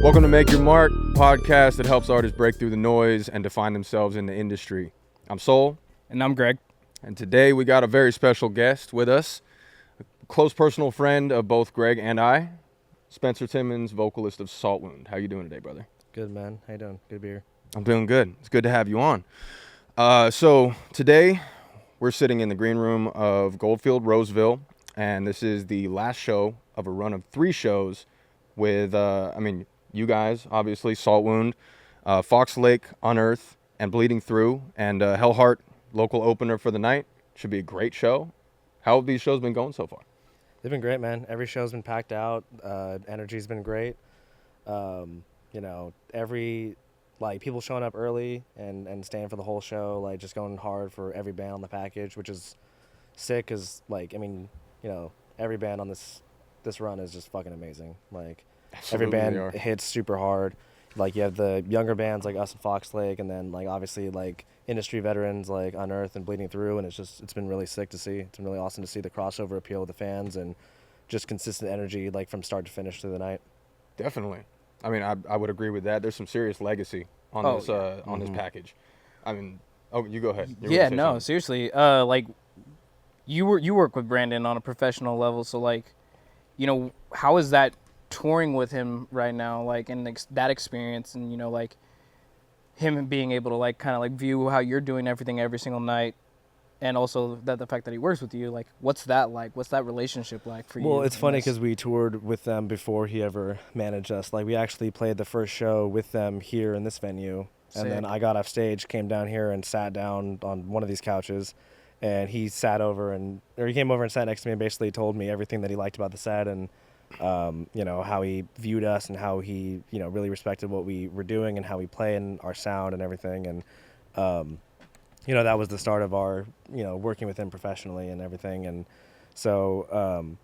Welcome to Make Your Mark, podcast that helps artists break through the noise and define themselves in the industry. I'm Sol. And I'm Greg. And today we got a very special guest with us, a close personal friend of both Greg and I, Spencer Timmons, vocalist of Saltwound. How you doing today, brother? Good, man. How you doing? Good to be here. I'm doing good. It's good to have you on. So today we're sitting in the green room of Goldfield, Roseville, and this is the last show of a run of 3 shows with, you guys, obviously, Saltwound, Fox Lake, Unearth, and Bleeding Through, and Hellheart, local opener for the night. Should be a great show. How have these shows been going so far? They've been great, man. Every show's been packed out. Energy's been great. People showing up early and staying for the whole show, like just going hard for every band on the package, which is sick because, every band on this run is just fucking amazing. Like, Absolutely every band hits super hard. Like, you have the younger bands like us and Fox Lake, and then, like, obviously, like, industry veterans like Unearth and Bleeding Through, and it's been really sick to see. It's been really awesome to see the crossover appeal with the fans and just consistent energy, like, from start to finish through the night. Definitely. I mean, I would agree with that. There's some serious legacy on this package. I mean, you go ahead. Seriously. You work with Brandon on a professional level, so how is that touring with him right now? Like, and that experience, and him being able to kind of view how you're doing everything every single night, and also the fact that he works with you. Like, what's that like? What's that relationship like for you? Well, it's funny because we toured with them before he ever managed us. Like, we actually played the first show with them here in this venue. Sick. And then I got off stage, came down here and sat down on one of these couches, and he came over and sat next to me and basically told me everything that he liked about the set, and how he viewed us and how he, really respected what we were doing and how we play and our sound and everything. And, that was the start of our, working with him professionally and everything. And so,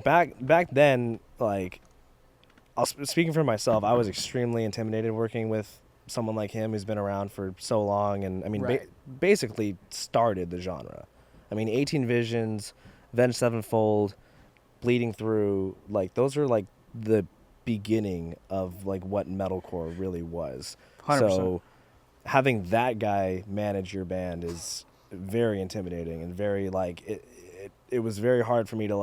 back then, speaking for myself, I was extremely intimidated working with someone like him who's been around for so long. And, right. Basically started the genre. 18 Visions, Avenged Sevenfold, Bleeding Through, those are the beginning of what metalcore really was. 100%. So having that guy manage your band is very intimidating and very it was very hard for me to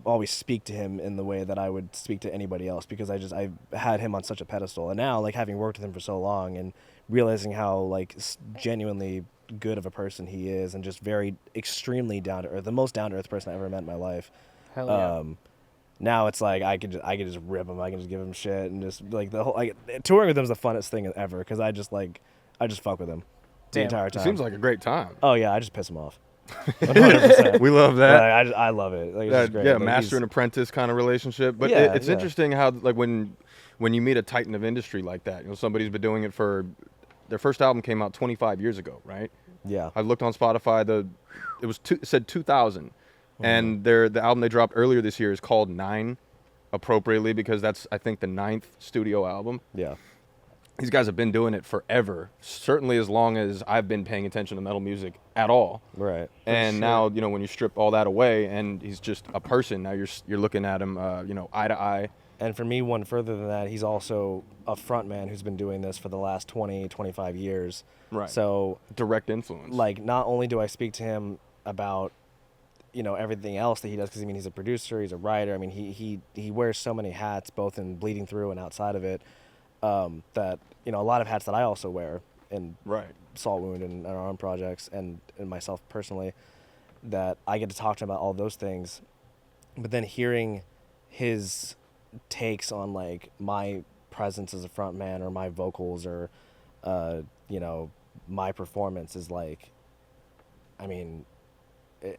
always speak to him in the way that I would speak to anybody else, because I had him on such a pedestal. And now, having worked with him for so long and realizing how genuinely good of a person he is, and just very extremely down to earth, the most down to earth person I ever met in my life. Hell yeah. Now it's I could just rip him, I can just give him shit, and just the whole touring with him is the funnest thing ever, because I just fuck with him the entire time. It seems like a great time. Oh yeah, I just piss him off. 100%. We love that. I love it. It's just great. Master and apprentice kind of relationship. But it's interesting how when you meet a titan of industry like that, somebody's been doing it for. Their first album came out 25 years ago, right? Yeah. I looked on Spotify. It said 2000, and the album they dropped earlier this year is called 9, appropriately, because that's, I think, the 9th studio album. Yeah. These guys have been doing it forever, certainly as long as I've been paying attention to metal music at all. Right. And now, when you strip all that away, and he's just a person, now you're looking at him, eye to eye. And for me, one further than that, he's also a front man who's been doing this for the last 20, 25 years. Right. So direct influence. Not only do I speak to him about, everything else that he does, because he's a producer, he's a writer. He wears so many hats, both in Bleeding Through and outside of it, that, a lot of hats that I also wear in Saltwound and our own projects, and myself personally, that I get to talk to him about all those things. But then hearing his takes on my presence as a front man, or my vocals, or my performance is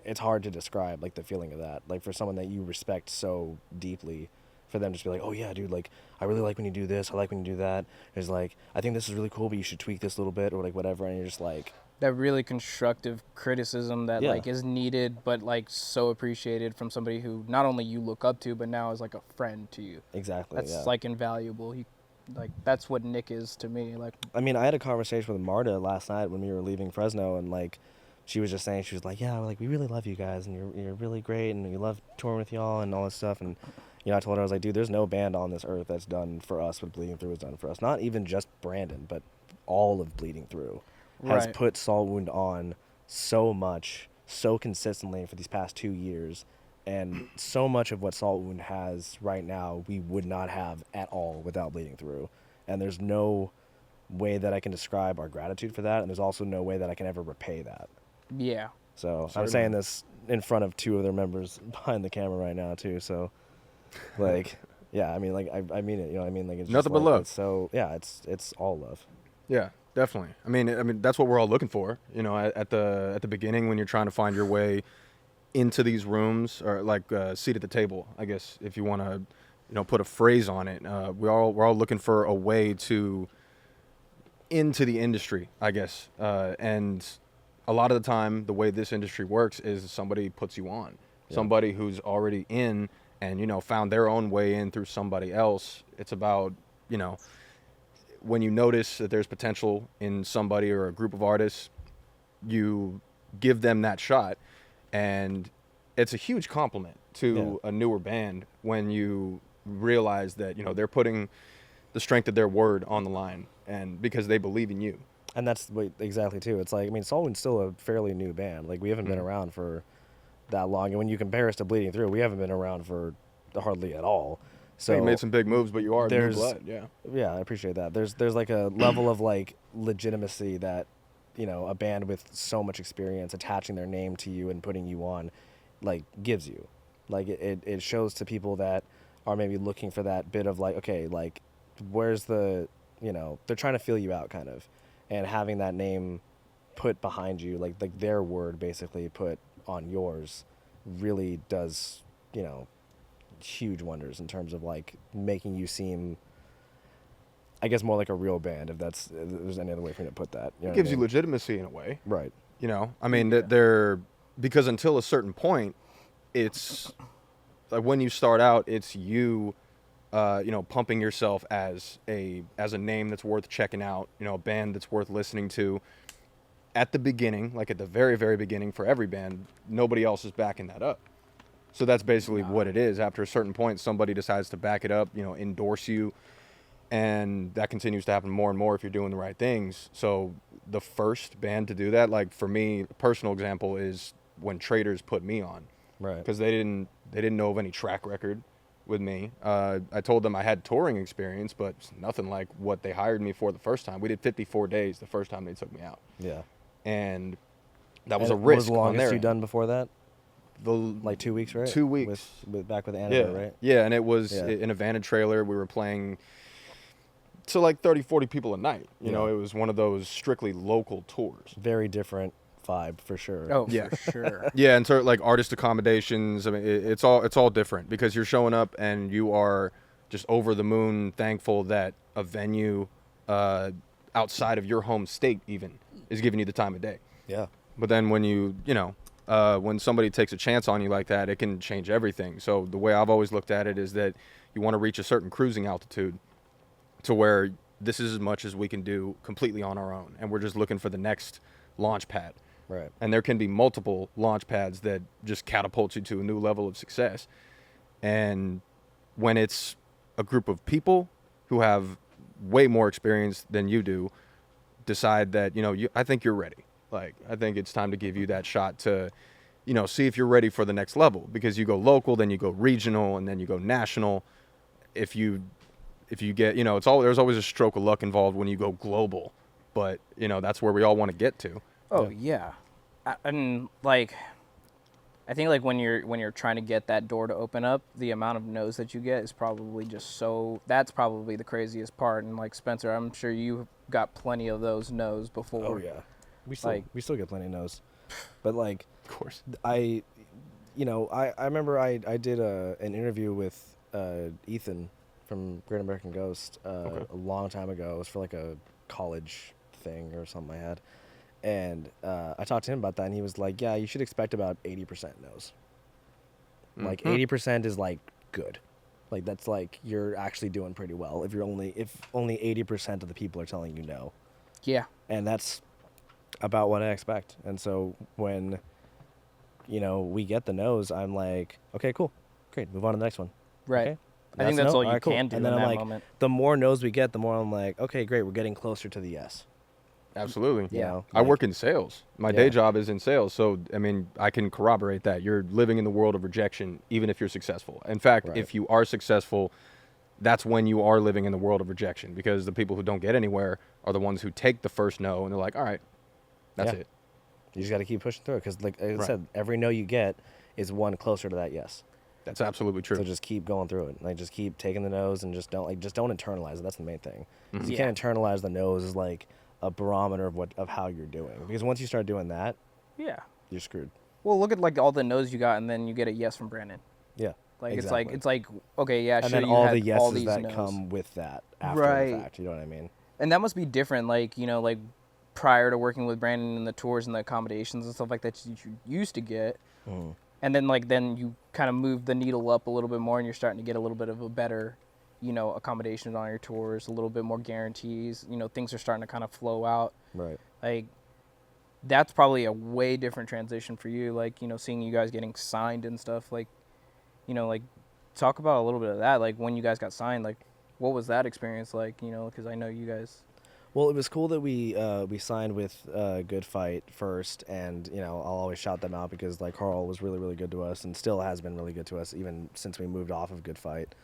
it's hard to describe the feeling of that, for someone that you respect so deeply, for them to just be oh yeah dude, I really like when you do this, I like when you do that, there's I think this is really cool, but you should tweak this a little bit, or whatever, and you're just that really constructive criticism that is needed, but so appreciated from somebody who not only you look up to, but now is a friend to you. Exactly. That's invaluable. That's what Nick is to me. I had a conversation with Marta last night when we were leaving Fresno, and she was just saying, she was like, yeah, like we really love you guys, and you're really great, and we love touring with y'all and all this stuff. And I told her, I was like, dude, there's no band on this earth that's done for us what Bleeding Through has done for us. Not even just Brandon, but all of Bleeding Through has Right. put Saltwound on so much, so consistently for these past 2 years. And so much of what Saltwound has right now, we would not have at all without Bleeding Through. And there's no way that I can describe our gratitude for that. And there's also no way that I can ever repay that. Yeah. So I'm Certainly. saying this in front of 2 of their members behind the camera right now too. So, like, yeah, I mean, like, I mean it. You know what I mean? Like, it's Nothing just but like, love. It's so yeah, it's all love. Yeah, definitely. I mean, that's what we're all looking for. You know, at the beginning when you're trying to find your way into these rooms, or like seat at the table, I guess, if you want to, put a phrase on it. We're all looking for a way to into the industry, I guess. And a lot of the time, the way this industry works is somebody puts you on, somebody who's already in and found their own way in through somebody else. It's about when you notice that there's potential in somebody or a group of artists, you give them that shot. And it's a huge compliment to a newer band when you realize that, they're putting the strength of their word on the line, and because they believe in you. And that's exactly too. It's like, I mean, Saltwound's still a fairly new band. Like, we haven't been around for that long. And when you compare us to Bleeding Through, we haven't been around for hardly at all. So you made some big moves, but you are new there's- blood. Yeah. Yeah, I appreciate that. There's like a level of like legitimacy that, a band with so much experience attaching their name to you and putting you on, like, gives you. Like, it shows to people that are maybe looking for that bit of like, okay, like, where's the, they're trying to feel you out kind of, and having that name put behind you, like their word basically put on yours, really does, huge wonders in terms of like making you seem, I guess, more like a real band, if there's any other way for me to put that. It gives you legitimacy in a way. Right. I mean, that they're, because until a certain point, it's like when you start out, it's you, pumping yourself as a name that's worth checking out, a band that's worth listening to. At the beginning, like at the very, very beginning for every band, nobody else is backing that up. So that's basically what it is. After a certain point, somebody decides to back it up, endorse you. And that continues to happen more and more if you're doing the right things. So the first band to do that, like for me, a personal example is when Traders put me on. Right. Because they didn't know of any track record with me. I told them I had touring experience, but it's nothing like what they hired me for the first time. We did 54 days the first time they took me out. Yeah. And that was And a risk What was the on longest their you end. done before that? The 2 weeks, right? 2 weeks. With back with Annabelle, Yeah. right? Yeah, and it was Yeah. in a vantage trailer. We were playing to like 30, 40 people a night. You know, Yeah. it was one of those strictly local tours. Very different vibe for sure. Oh, Yeah. for sure. Yeah, and so like artist accommodations, I mean, it's all different because you're showing up and you are just over the moon thankful that a venue outside of your home state even is giving you the time of day. Yeah. But then when when somebody takes a chance on you like that, it can change everything. So the way I've always looked at it is that you want to reach a certain cruising altitude to where this is as much as we can do completely on our own, and we're just looking for the next launch pad. Right. And there can be multiple launch pads that just catapult you to a new level of success. And when it's a group of people who have way more experience than you do, decide that, I think you're ready. Like, I think it's time to give you that shot to, see if you're ready for the next level. Because you go local, then you go regional, and then you go national. If you get, there's always a stroke of luck involved when you go global. But, that's where we all want to get to. Oh yeah, and like, I think like when you're trying to get that door to open up, the amount of no's that you get is probably just so. That's probably the craziest part. And like Spencer, I'm sure you got plenty of those no's before. Oh yeah. We still get plenty of no's. But like, Of course. I remember I did an interview with Ethan from Great American Ghost a long time ago. It was for like a college thing or something I had. And I talked to him about that, and he was like, yeah, you should expect about 80% no's. Like 80% is like good. Like that's like you're actually doing pretty well if only 80% of the people are telling you no. Yeah. And that's about what I expect. And so when, we get the no's, I'm like, okay, cool, great, move on to the next one. Right. Okay. I think that's no? all you right, cool. can do and then in I'm that like, moment. the more no's we get, the more I'm like, okay, great, we're getting closer to the yes. Absolutely. Yeah. I work in sales. My day job is in sales. So, I mean, I can corroborate that. You're living in the world of rejection, even if you're successful. In fact, Right. if you are successful, that's when you are living in the world of rejection, because the people who don't get anywhere are the ones who take the first no and they're like, all right, that's Yeah. it. You just got to keep pushing through it because, like I Right. said, every no you get is one closer to that yes. That's absolutely true. So just keep going through it. Like, just keep taking the no's and just don't internalize it. That's the main thing. 'Cause you can't internalize the no's as like a barometer of how you're doing, because once you start doing that, Yeah. you're screwed. Well, look at like all the no's you got, and then you get a yes from Brandon. Yeah. Like exactly. it's like okay, yeah, and sure, then you all had the yeses all these that no's. come with that after Right. the fact. You know what I mean? And that must be different, like like prior to working with Brandon and the tours and the accommodations and stuff like that you used to get, and then you kind of move the needle up a little bit more, and you're starting to get a little bit of a better, accommodations on your tours, a little bit more guarantees. Things are starting to kind of flow out. Right. Like that's probably a way different transition for you. Like seeing you guys getting signed and stuff. Like like talk about a little bit of that. Like when you guys got signed, like what was that experience like? Because I know you guys. Well, it was cool that we signed with Good Fight first, and I'll always shout them out because like Carl was really, really good to us and still has been really good to us even since we moved off of Good Fight.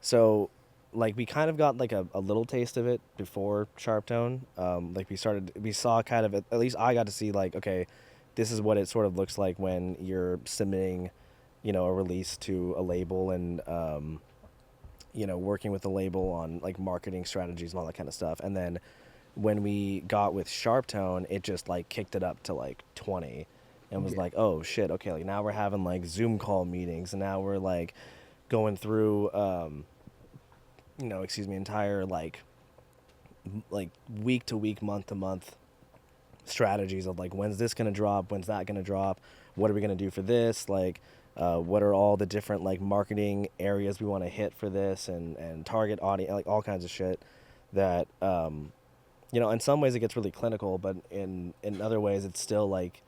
So like we kind of got like a little taste of it before Sharp Tone. Like we saw kind of, at least I got to see like, okay, this is what it sort of looks like when you're submitting, a release to a label and working with the label on like marketing strategies and all that kind of stuff. And then when we got with Sharp Tone, it just like kicked it up to like 20 and was like, oh shit, okay, like now we're having like Zoom call meetings, and now we're like going through entire like week to week, month to month strategies of like, when's this gonna drop, when's that gonna drop, what are we gonna do for this, like what are all the different like marketing areas we want to hit for this, and target audience, like all kinds of shit that in some ways it gets really clinical, but in other ways it's still like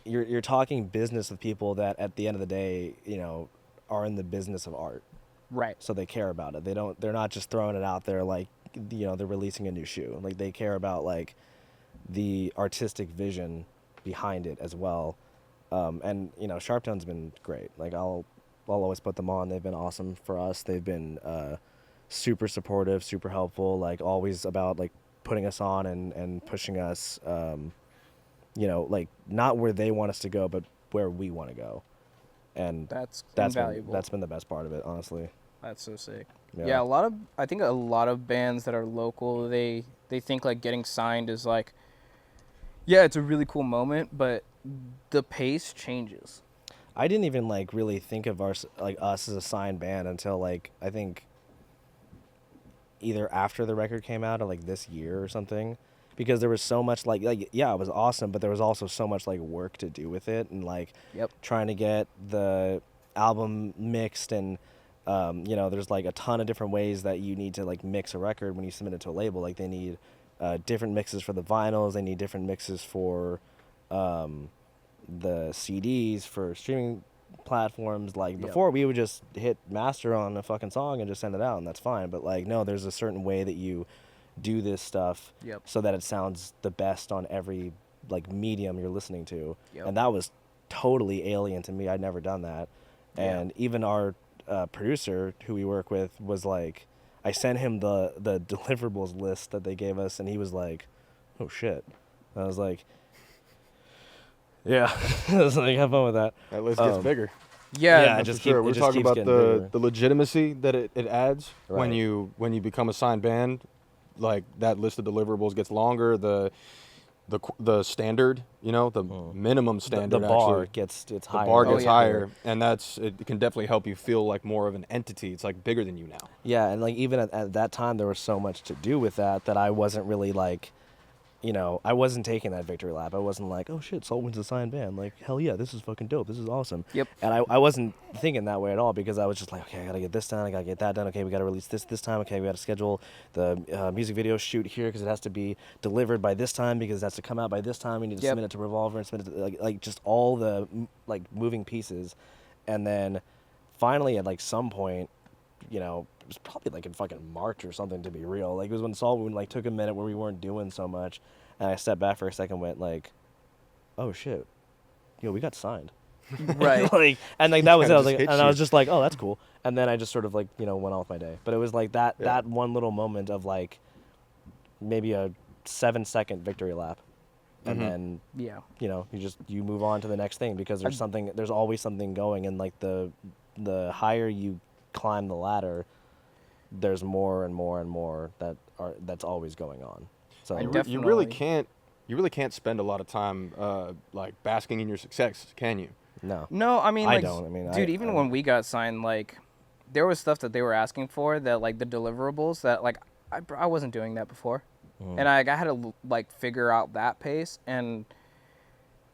you're talking business with people that at the end of the day are in the business of art. Right. So they care about it. They're not just throwing it out there like they're releasing a new shoe. Like they care about like the artistic vision behind it as well. And Sharp Tone's been great. Like I'll always put them on. They've been awesome for us. They've been super supportive, super helpful, like always about like putting us on and pushing us like not where they want us to go, but where we want to go. And that's invaluable. That's been the best part of it, honestly. That's so sick. Yeah. I think a lot of bands that are local, they think like getting signed is like, yeah, it's a really cool moment, but the pace changes. I didn't even like really think of us as a signed band until like I think either after the record came out or like this year or something, because there was so much like yeah, it was awesome, but there was also so much like work to do with it, and like trying to get the album mixed, and there's like a ton of different ways that you need to like mix a record when you submit it to a label. Like they need different mixes for the vinyls, they need different mixes for the CDs, for streaming platforms. Like before we would just hit master on a fucking song and just send it out, and that's fine, but like no, there's a certain way that you do this stuff so that it sounds the best on every like medium you're listening to. And that was totally alien to me. I'd never done that. And even our producer who we work with was like, I sent him the deliverables list that they gave us, and he was like, oh shit. And I was like, yeah. I was like, have fun with that. That list gets bigger. Yeah, it just sure. We're talking about the the legitimacy that it adds Right. when you become a signed band. Like that list of deliverables gets longer. The standard, the minimum standard. The bar actually, gets the higher. bar gets yeah. higher, and it can definitely help you feel like more of an entity. It's like bigger than you now. Yeah, and like even at that time there was so much to do with that I wasn't really like, you know, I wasn't taking that victory lap. I wasn't like, oh shit, Saltwound's a signed band. Like, hell yeah, this is fucking dope. This is awesome. Yep. And I wasn't thinking that way at all, because I was just like, okay, I gotta get this done. I gotta get that done. Okay, we gotta release this time. Okay, we gotta schedule the music video shoot here because it has to be delivered by this time, because it has to come out by this time. We need to submit it to Revolver and submit it to, like just all the like moving pieces. And then finally at like some point, you know, it was probably like in fucking March or something, to be real. Like, it was when Saltwound like took a minute where we weren't doing so much, and I stepped back for a second, and went like, oh shit, yo, we got signed. Right. Like, and like that was it. I was Just like, hit and I you. was just like, oh, that's cool. And then I just sort of like, you know, went on with my day. But it was like that Yeah. that one little moment of like maybe a 7-second victory lap, and then Yeah. you know, you move on to the next thing, because there's always something going, and like the higher you climb the ladder, there's more and more and more that's always going on. So You definitely- really can't spend a lot of time like basking in your success, can you? no. No, I mean, I like, don't. I mean, dude, even when we got signed, like, there was stuff that they were asking for that, like, the deliverables that, like, I wasn't doing that before, and I had to like figure out that pace, and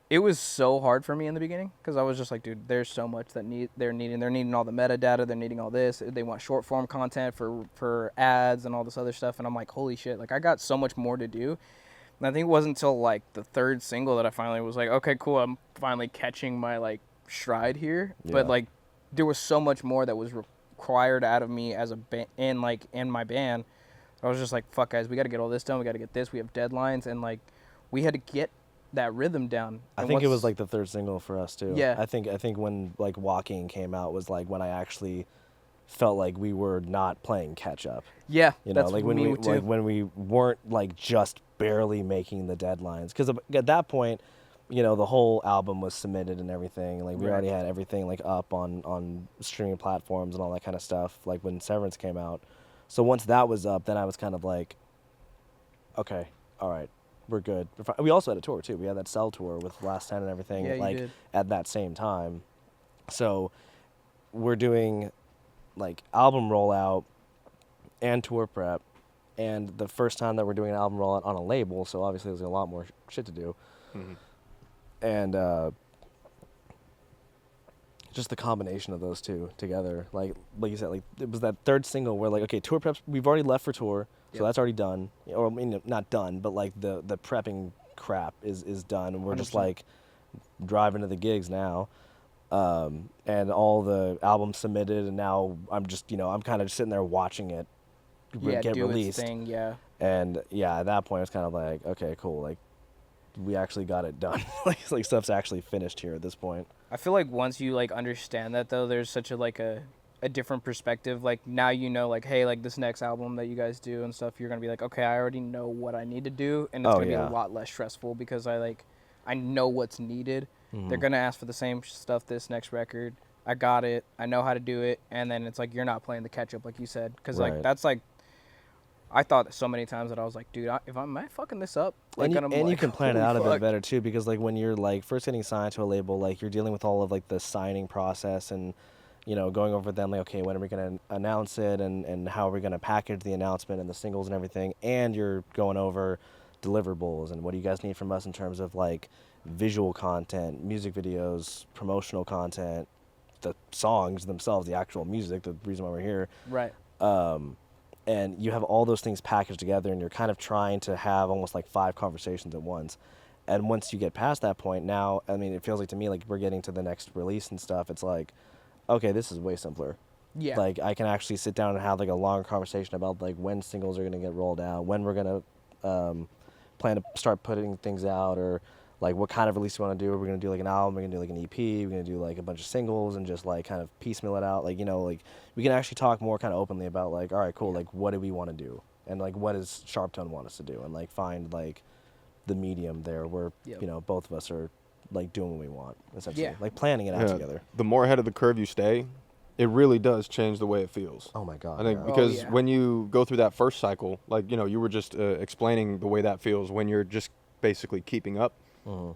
it was so hard for me in the beginning, because I was just like, dude, there's so much that they're needing all the metadata, they're needing all this, they want short form content for ads and all this other stuff, and I'm like, holy shit, like, I got so much more to do. And I think it wasn't until like the third single that I finally was like, okay, cool, I'm finally catching my like stride here. Yeah. But like, there was so much more that was required out of me as a in my band. I was just like, fuck guys, we got to get all this done. We got to get this. We have deadlines, and like, we had to get that rhythm down. I And think it once- was like the third single for us too. Yeah. I think when like Walking came out was like when I actually felt like we were not playing catch up. yeah, You know, that's like when me we too. like when we weren't like just barely making the deadlines, because at that point, you know, the whole album was submitted and everything. Like we Right. already had everything like up on streaming platforms and all that kind of stuff. Like when Severance came out, so once that was up, then I was kind of like, okay, all right, we're good. We also had a tour too. We had that Cell tour with Last 10 and everything. Yeah, you like did. at that same time, so we're doing like album rollout and tour prep, and the first time that we're doing an album rollout on a label, so obviously there's a lot more shit to do. And just the combination of those two together, like you said, like it was that third single where like, okay, tour preps, we've already left for tour, so Yep. that's already done, or I mean not done, but like the prepping crap is done, and we're just 100%. like driving to the gigs now. And all the albums submitted, and now I'm just, you know, I'm kind of just sitting there watching it get do released. its thing, yeah. And yeah, at that point it's kind of like, okay, cool, like we actually got it done. like stuff's actually finished here at this point. I feel like once you like understand that though, there's such a different perspective. Like now you know, like, hey, like this next album that you guys do and stuff, you're gonna be like, okay, I already know what I need to do, and it's Oh, gonna be yeah. a lot less stressful because I know what's needed. Mm-hmm. They're gonna ask for the same stuff this next record. I got it. I know how to do it, and then it's like you're not playing the catch up like you said, because like Right. that's like. I thought so many times that I was like, dude, am I fucking this up? Like, And you like, can plan it holy out a bit fuck. better too, because like when you're like first getting signed to a label, like you're dealing with all of like the signing process, and you know, going over them like, okay, when are we going to announce it, and how are we going to package the announcement and the singles and everything, and you're going over deliverables and what do you guys need from us in terms of like visual content, music videos, promotional content, the songs themselves, the actual music, the reason why we're here. Right. And you have all those things packaged together, and you're kind of trying to have almost like 5 conversations at once. And once you get past that point, now, I mean, it feels like to me like we're getting to the next release and stuff. It's like, okay, this is way simpler. Yeah. Like I can actually sit down and have like a long conversation about like when singles are going to get rolled out, when we're going to plan to start putting things out, or like what kind of release we want to do. Are we going to do like an album? We're going to do like an EP? We're going to do like a bunch of singles and just like kind of piecemeal it out. Like, you know, like we can actually talk more kind of openly about like, all right, cool. Like what do we want to do? And like, what does Sharp Tone want us to do? And like find like the medium there where, Yep. you know, both of us are like doing what we want, essentially. Yeah. Like planning it out together. The more ahead of the curve you stay, it really does change the way it feels. Oh my God. I think yeah. because yeah. when you go through that first cycle, like, you know, you were just explaining the way that feels when you're just basically keeping up. Mhm.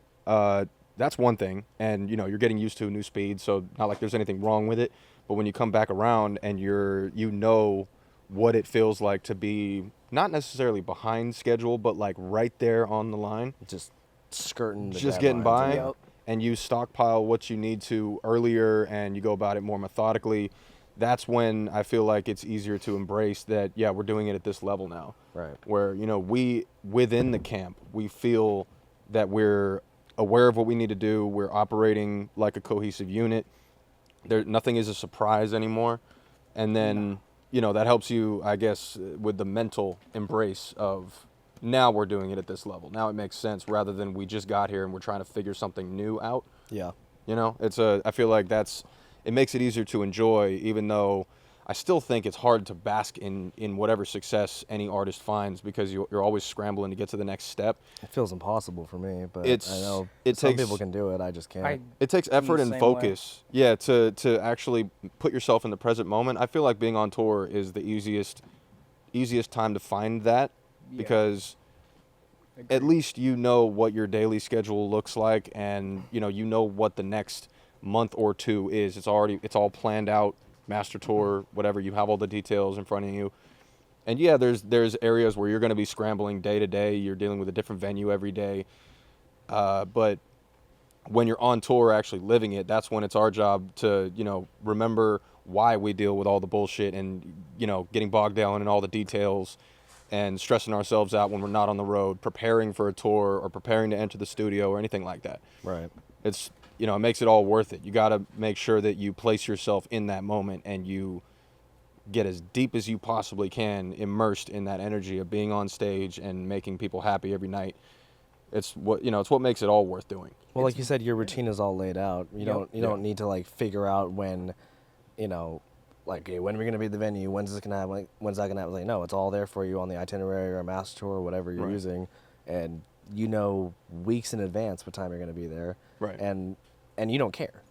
That's one thing, and you know you're getting used to a new speed, so not like there's anything wrong with it. But when you come back around and you know what it feels like to be not necessarily behind schedule, but like right there on the line, Just skirting the just getting deadlines, by, yeah. Yep. and you stockpile what you need to earlier and you go about it more methodically. That's when I feel like it's easier to embrace that, yeah, we're doing it at this level now. Right. Where, you know, we, within the camp, we feel that we're aware of what we need to do. We're operating like a cohesive unit. Nothing is a surprise anymore. And then, you know, that helps you, I guess, with the mental embrace of now we're doing it at this level. Now it makes sense rather than we just got here and we're trying to figure something new out. Yeah. You know, I feel like it makes it easier to enjoy, even though I still think it's hard to bask in whatever success any artist finds because you're always scrambling to get to the next step. It feels impossible for me, but It's- I know it some takes- people can do it. I just can't. It takes effort the and same focus, yeah, to actually put yourself in the present moment. I feel like being on tour is the easiest time to find that Yeah. because at least you know what your daily schedule looks like, and you know what the next month or two is. It's all planned out, master tour, whatever. You have all the details in front of you. And yeah, there's areas where you're going to be scrambling day to day. You're dealing with a different venue every day. But when you're on tour actually living it, that's when it's our job to, you know, remember why we deal with all the bullshit and, you know, getting bogged down in all the details and stressing ourselves out when we're not on the road, preparing for a tour or preparing to enter the studio or anything like that. Right. It's, you know, it makes it all worth it. You got to make sure that you place yourself in that moment and you get as deep as you possibly can immersed in that energy of being on stage and making people happy every night. It's what makes it all worth doing. Well, like you said, your routine is all laid out. You don't need to like figure out when, you know, like, okay, when are we gonna be at the venue? When's this gonna happen? Like, when's that gonna happen? Like, no, it's all there for you on the itinerary or master tour or whatever you're Right. using, and you know weeks in advance what time you're gonna be there. Right. And you don't care.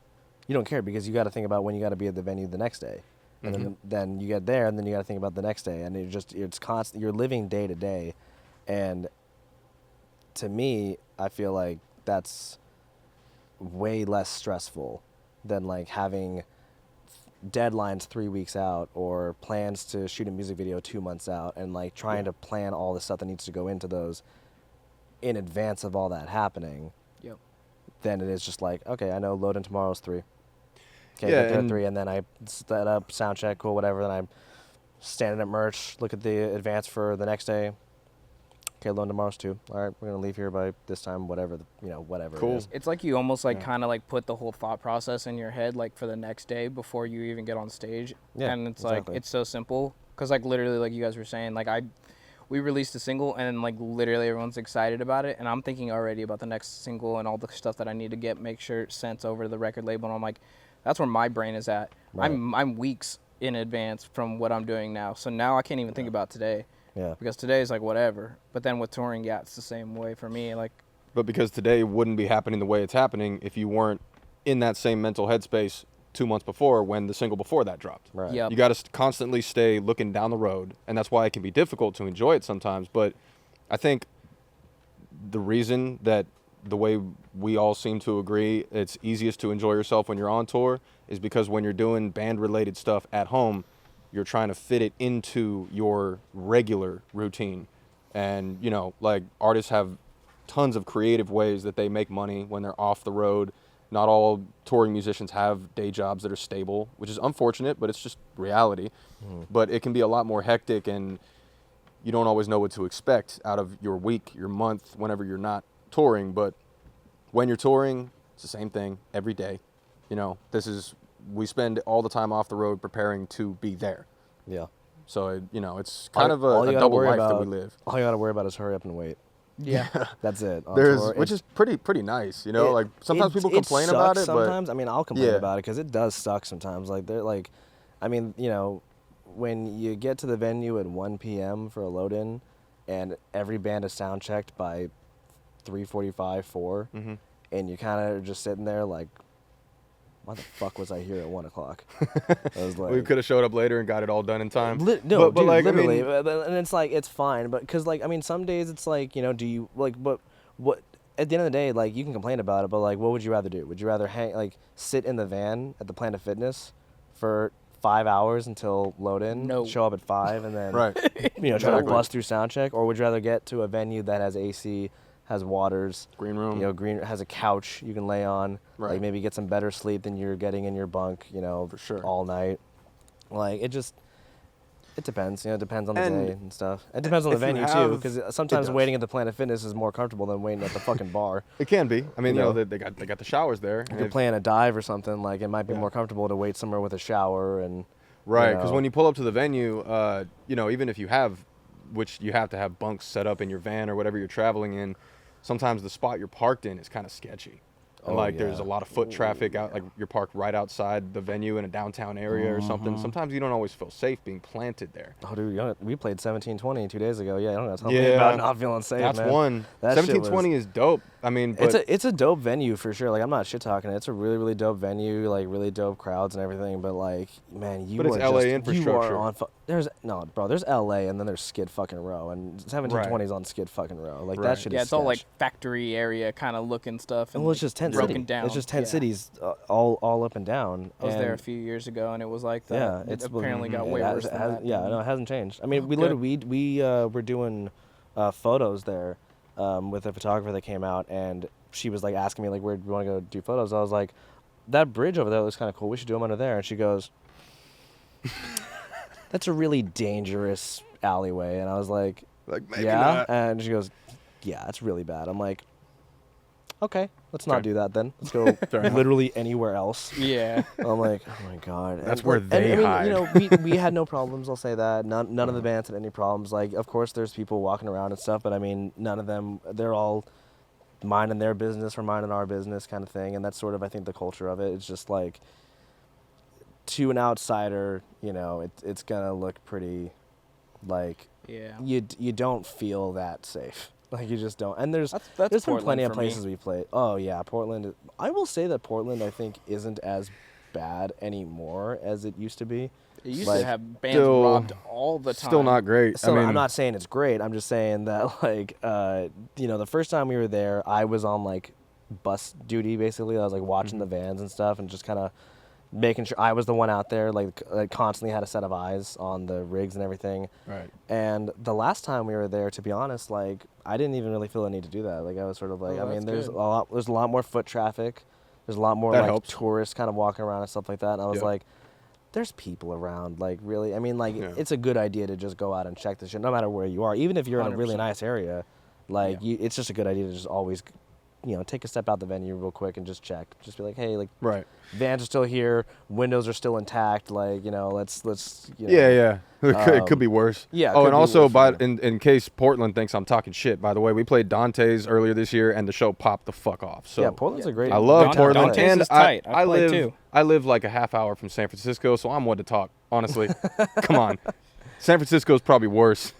You don't care because you got to think about when you got to be at the venue the next day, and then you get there, and then you got to think about the next day, and it's constant. You're living day to day, and to me, I feel like that's way less stressful than like having deadlines 3 weeks out or plans to shoot a music video 2 months out and like trying to plan all the stuff that needs to go into those in advance of all that happening. Yep. Then it is just like, okay, I know load in tomorrow's 3. Okay, Yeah, get there at and- 3, and then I set up, sound check, cool, whatever. Then I'm standing at merch, look at the advance for the next day. Okay, load tomorrow's 2. All right, we're gonna leave here by this time, whatever whatever. Cool. It is. It's like you almost like Yeah. kind of like put the whole thought process in your head like for the next day before you even get on stage. Yeah, and it's exactly. like it's so simple because like literally like you guys were saying like we released a single and like literally everyone's excited about it and I'm thinking already about the next single and all the stuff that I need to make sure it's sent over to the record label and I'm like that's where my brain is at. Right. I'm weeks in advance from what I'm doing now, so now I can't even think about today. Yeah. Because today is like whatever, but then with touring, yeah, it's the same way for me. Like, But because today wouldn't be happening the way it's happening if you weren't in that same mental headspace 2 months before when the single before that dropped. Right. Yep. You got to constantly stay looking down the road, and that's why it can be difficult to enjoy it sometimes. But I think the reason that the way we all seem to agree it's easiest to enjoy yourself when you're on tour is because when you're doing band-related stuff at home, you're trying to fit it into your regular routine. And, you know, like artists have tons of creative ways that they make money when they're off the road. Not all touring musicians have day jobs that are stable, which is unfortunate, but it's just reality. But it can be a lot more hectic and you don't always know what to expect out of your week, your month, whenever you're not touring. But when you're touring, it's the same thing every day. You know, we spend all the time off the road preparing to be there. Yeah. So, it's kind of a you gotta double worry life that about- we live. All you got to worry about is hurry up and wait. yeah, That's it. On tour, Which it's- is pretty nice, like sometimes people it complain about sucks it, but sometimes. I mean, I'll complain Yeah. about it because it does suck sometimes. Like they're like, I mean, when you get to the venue at 1 p.m. for a load-in, and every band is sound checked by 3:45, 4, Mhm. and you kind of just sitting there like, why the fuck was I here at 1 o'clock? I was like, we could have showed up later and got it all done in time. No, but dude, like, literally, I mean, and it's like it's fine, but because like I mean, some days it's like do you like, but what at the end of the day, like you can complain about it, but like, what would you rather do? Would you rather sit in the van at the Planet Fitness for 5 hours until load in, No. show up at 5, and then Right. try to Exactly. bust through sound check? Or would you rather get to a venue that has AC, has waters, Green room. has a couch you can lay on, Right. like maybe get some better sleep than you're getting in your bunk, For sure. all night. Like it depends. It depends on the And day and stuff. It depends on the if you venue too, have- because sometimes does. waiting at the Planet Fitness is more comfortable than waiting at the fucking bar. It can be. I mean, You know? they got the showers there. If and you're if- playing a dive or something, like it might be Yeah. more comfortable to wait somewhere with a shower and. Right, because know. when you pull up to the venue, even if you have, which you have to have bunks set up in your van or whatever you're traveling in, sometimes the spot you're parked in is kind of sketchy. And Oh, there's a yeah. lot of foot traffic out, like you're parked right outside the venue in a downtown area or something. Sometimes you don't always feel safe being planted there. Oh, dude, we played 1720 2 days ago. Yeah, I don't know. Tell me Yeah. about not feeling safe, That's man. one. That shit 1720 is dope. I mean, but It's a dope venue for sure. Like I'm not shit talking it. It's a really really dope venue. Like really dope crowds and everything. But like man, you But it's are LA just, infrastructure. You are on. There's there's LA and then there's Skid fucking Row and 1720 is on Skid fucking Row. Like Right. that shit Yeah, is. it's all like sketch. factory area kind of looking stuff. And Well, it's just tent broken cities. down. It's just tent Yeah. cities, all up and down. I was there a And- few years ago, and it was like that. Yeah, It it's apparently got it way has- worse than has- that. Yeah, no, it hasn't changed. I mean, we Good. literally were doing photos there with a photographer that came out, and she was like asking me like, where do you want to go do photos? I was like, that bridge over there looks kind of cool. We should do them under there. And she goes, that's a really dangerous alleyway. And I was like, maybe yeah. not. And she goes, yeah, it's really bad. I'm like, okay, let's not Fair. do that then. Let's go enough. literally anywhere else. Yeah. I'm like, oh my god. That's And, where like, they and, hide. I mean, we had no problems. I'll say that. None of the bands had any problems. Like, of course, there's people walking around and stuff, but I mean, none of them. They're all minding their business, we're minding our business, kind of thing. And that's sort of, I think, the culture of it. It's just like, to an outsider, it's gonna look pretty, like Yeah. you don't feel that safe. Like you just don't. And there's That's been Portland plenty of for me. places we played. Oh yeah, Portland. I will say that Portland, I think, isn't as bad anymore as it used to be. It used Like, to have bands still- robbed all the time. Still not great. So I mean, I'm not saying it's great. I'm just saying that like the first time we were there, I was on like bus duty basically. I was like watching the vans and stuff and just kind of making sure I was the one out there, like constantly had a set of eyes on the rigs and everything. Right. And the last time we were there, to be honest, like I didn't even really feel the need to do that. Like I was sort of like, Oh, I mean, that's there's good. a lot more foot traffic. There's a lot more That like helps. tourists kind of walking around and stuff like that. And I was Yeah. like, there's people around. Like really, I mean, like Yeah. it's a good idea to just go out and check this shit, no matter where you are. Even if you're in a really 100%. nice area, like it's just a good idea to just always, take a step out the venue real quick and just check. Just be like, hey, like Right. vans are still here, windows are still intact. Like let's. Yeah. It could be worse. yeah, it Oh, could and be also, worse, by yeah. in case Portland thinks I'm talking shit, by the way, we played Dante's earlier this year, and the show popped the fuck off. So Yeah, Portland's a great. I love Dante- Portland, Dante's and is tight. I've I played live too. I live like a half hour from San Francisco, so I'm one to talk. Honestly, come on, San Francisco's probably worse.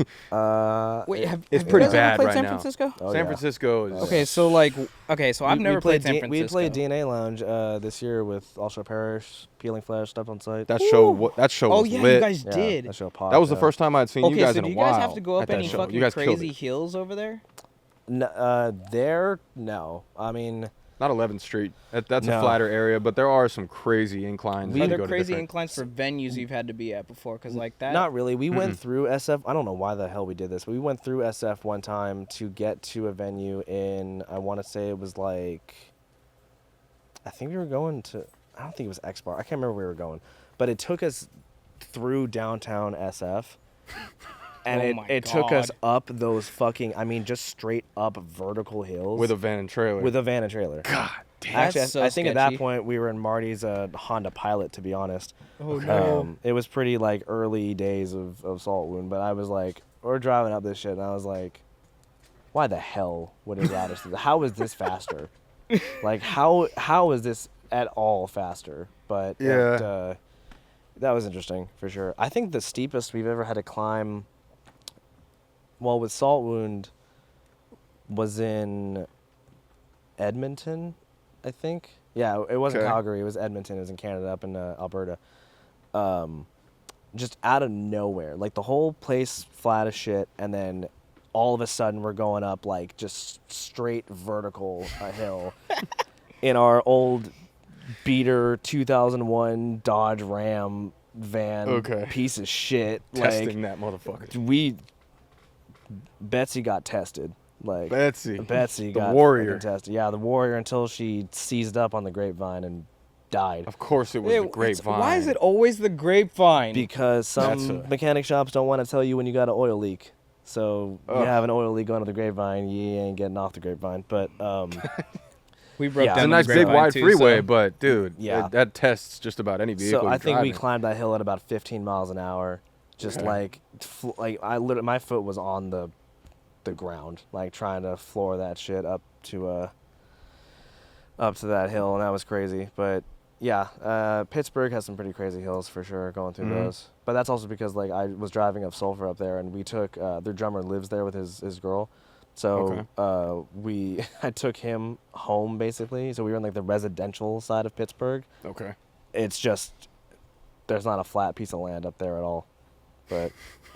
Wait, have it's you pretty guys ever bad played right San now. Francisco? Oh, San yeah. Francisco is Okay, so I've never played San Francisco. We played DNA Lounge this year with Also Parish, Peeling Flesh, stuff on site. that show. That show Oh was yeah, lit. you guys Yeah, did. That show popped. That was the first time I'd seen Okay, you guys so in do a you while. guys have to go at up that any show. fucking You guys killed crazy it. hills over there? There, no. I mean, Not 11th Street. That's No. a flatter area, but there are some crazy inclines. Are that there go to crazy different- inclines for venues you've had to be at before? Because like that. not really. We went through SF. I don't know why the hell we did this, but we went through SF one time to get to a venue in. I want to say it was like. I think we were going to. I don't think it was X Bar. I can't remember where we were going, but it took us through downtown SF. And Oh my it took us God. up those fucking, I mean, just straight up vertical hills. with a van and trailer. With a van and trailer. God damn. Actually, That's so I think at that sketchy. point we were in Marty's Honda Pilot, to be honest. Oh no. It was pretty like early days of Saltwound, but I was like, we're driving up this shit, and I was like, why the hell would it route us through? How is this faster? Like, how is this at all faster? But Yeah. that was interesting for sure. I think the steepest we've ever had to climb, well, with Saltwound, was in Edmonton, I think. Yeah, it wasn't Okay. Calgary. It was Edmonton. It was in Canada, up in Alberta. Just out of nowhere, like the whole place flat as shit, and then all of a sudden we're going up like just straight vertical a hill in our old beater 2001 Dodge Ram van piece of shit. Testing that motherfucker. Betsy got tested. Like Betsy got the warrior tested. Yeah, the warrior until she seized up on the grapevine and died. Of course it was the grapevine. Why is it always the grapevine? Because some mechanic shops don't want to tell you when you got an oil leak. So you have an oil leak going to the grapevine, you ain't getting off the grapevine. But we broke down it's a nice big wide freeway, but dude, that tests just about any vehicle. So I think driving. we climbed that hill at about 15 miles an hour. Just like I literally, my foot was on the ground, like trying to floor that shit up to that hill, and that was crazy. But yeah, Pittsburgh has some pretty crazy hills for sure going through those. But that's also because like I was driving up Sulphur up there, and we took their drummer lives there with his girl, so I took him home basically. So we were in like the residential side of Pittsburgh. Okay. It's just there's not a flat piece of land up there at all. But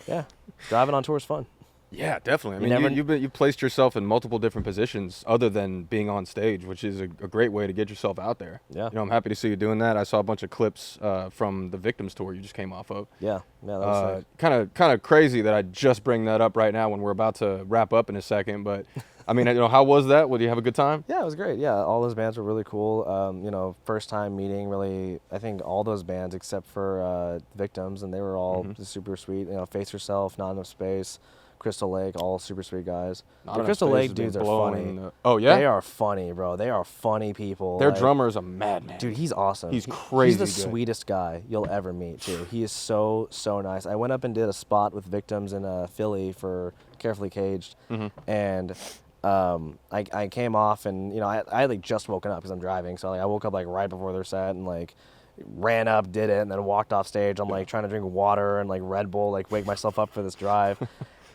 yeah, driving on tour is fun. Yeah, definitely. I mean, you've placed yourself in multiple different positions other than being on stage, which is a great way to get yourself out there. Yeah. You know, I'm happy to see you doing that. I saw a bunch of clips from the Victims tour you just came off of. Yeah, that was kind of crazy that I just bring that up right now when we're about to wrap up in a second. But I mean, you know, how was that? Did you have a good time? Yeah, it was great. Yeah, all those bands were really cool. You know, first time meeting really, I think all those bands except for Victims, and they were all super sweet. You know, Face Yourself, Not Enough Space, Crystal Lake, all super sweet guys. The Crystal Lake dudes are funny. Oh yeah, they are funny, bro. They are funny people. Their drummer is a madman. Dude, he's awesome. He's crazy. He's the sweetest guy you'll ever meet too. He is so nice. I went up and did a spot with Victims in Philly for Carefully Caged, and I came off, and you know I like just woken up because I'm driving, so like I woke up like right before their set and like ran up, did it, and then walked off stage. I'm like trying to drink water and like Red Bull, like wake myself up for this drive.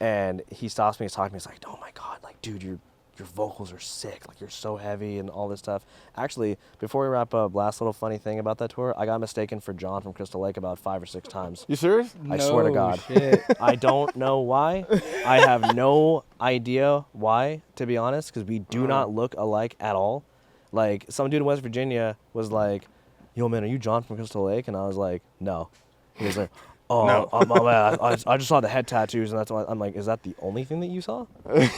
And he stops me, he's talking to me, he's like, oh my God, like, dude, your vocals are sick, like, you're so heavy and all this stuff. Actually, before we wrap up, last little funny thing about that tour, I got mistaken for John from Crystal Lake about 5 or 6 times. You serious? I swear to God. Shit. I don't know why. I have no idea why, to be honest, because we do not look alike at all. Like, some dude in West Virginia was like, yo, man, are you John from Crystal Lake? And I was like, no. He was like, oh, no. I just saw the head tattoos, and that's why I'm like, is that the only thing that you saw? I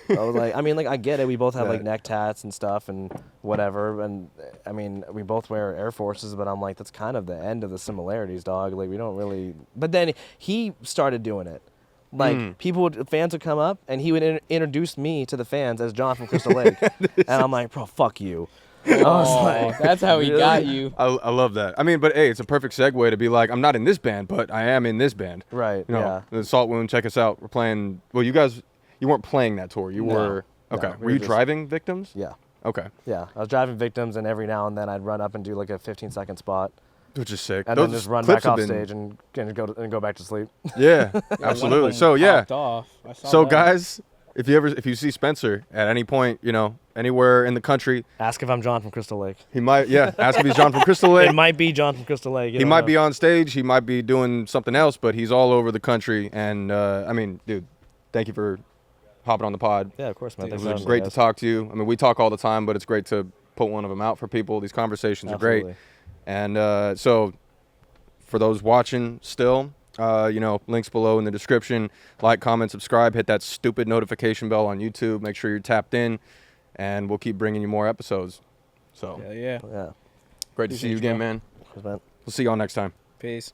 was like, I mean, like, I get it. We both have, like, neck tats and stuff and whatever. And, I mean, we both wear Air Forces, but I'm like, that's kind of the end of the similarities, dog. Like, we don't really. But then he started doing it. Like, fans would come up, and he would introduce me to the fans as John from Crystal Lake. And I'm like, bro, fuck you. I was like, that's how he got you. I love that. I mean, but hey, it's a perfect segue to be like, I'm not in this band, but I am in this band. Right. You know, the Saltwound, check us out. We're playing. Well, you weren't playing that tour. You were. Okay. No, were you driving Victims? Yeah. Okay. Yeah, I was driving Victims, and every now and then I'd run up and do like a 15-second spot. Which is sick. And then just run back off stage and go back to sleep. Yeah, absolutely. So yeah. So that. guys, if you see Spencer at any point, you know, anywhere in the country, ask if I'm John from Crystal Lake. He might, ask if he's John from Crystal Lake. It might be John from Crystal Lake. He might be on stage. He might be doing something else, but he's all over the country. And I mean, dude, thank you for hopping on the pod. Yeah, of course, man. It was great to talk to you. I mean, we talk all the time, but it's great to put one of them out for people. These conversations are great. And so for those watching still, you know, links below in the description. Like, comment, subscribe, hit that stupid notification bell on YouTube. Make sure you're tapped in, and we'll keep bringing you more episodes. So yeah. Great to see you again, man. Thanks, man. We'll see y'all next time. Peace.